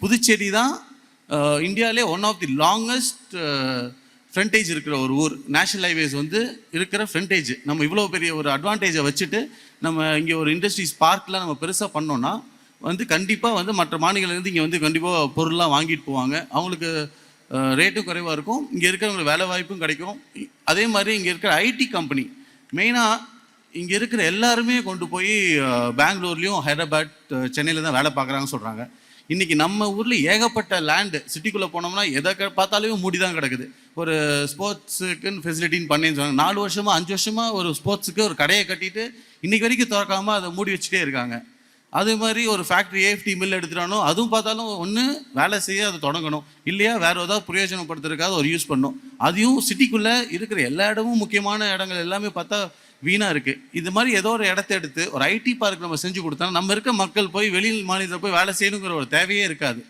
புதுச்சேரி தான் இந்தியாவிலே one of the longest frontage இருக்கிற ஒரு ஊர். நேஷனல் ஹைவேஸ் வந்து இருக்கிற ஃப்ரண்டேஜ். நம்ம இவ்வளோ பெரிய ஒரு அட்வான்டேஜை வச்சுட்டு நம்ம இங்கே ஒரு இண்டஸ்ட்ரீஸ் பார்க்லாம் நம்ம பெருசாக பண்ணோன்னா வந்து கண்டிப்பாக வந்து மற்ற மாநிலங்கள்லேருந்து இங்கே வந்து கண்டிப்பாக பொருள்லாம் வாங்கிட்டு போவாங்க. அவங்களுக்கு ரேட்டும் குறைவாக இருக்கும், இங்கே இருக்கிறவங்களுக்கு வேலை வாய்ப்பும் கிடைக்கும். அதே மாதிரி இங்கே இருக்கிற ஐடி கம்பெனி மெயினாக இங்கே இருக்கிற எல்லாருமே கொண்டு போய் பெங்களூர்லேயும் ஹைதராபாத் சென்னையில் தான் வேலை பார்க்குறாங்கன்னு சொல்கிறாங்க. இன்றைக்கி நம்ம ஊரில் ஏகப்பட்ட லேண்டு சிட்டிக்குள்ளே போனோம்னா எதை பார்த்தாலுமே மூடி தான் கிடக்குது. ஒரு ஸ்போர்ட்ஸுக்குன்னு ஃபெசிலிட்டின்னு பண்ணின்னு சொன்னாங்க. 4 வருஷமாக 5 வருஷமாக ஒரு ஸ்போர்ட்ஸுக்கு ஒரு கடையை கட்டிட்டு இன்றைக்கி வரைக்கும் திறக்காமல் அதை மூடி வச்சுட்டே இருக்காங்க. அது மாதிரி ஒரு ஃபேக்ட்ரி ஏஎஃப்டி மில் எடுத்துட்டானோ அதுவும் பார்த்தாலும் ஒன்று வேலை செய்ய அதை தொடங்கணும், இல்லையா வேறு ஏதாவது பிரயோஜனப்படுத்துறதுக்காக ஒரு யூஸ் பண்ணணும். அதையும் சிட்டிக்குள்ளே இருக்கிற எல்லா இடமும் முக்கியமான இடங்கள் எல்லாமே பார்த்தா வீணாக இருக்குது. இது மாதிரி ஏதோ ஒரு இடத்த எடுத்து ஒரு ஐடி பார்க் நம்ம செஞ்சு கொடுத்தா நம்ம இருக்க மக்கள் போய் வெளி மாநிலத்தில் போய் வேலை செய்யணுங்கிற ஒரு தேவையே இருக்காது.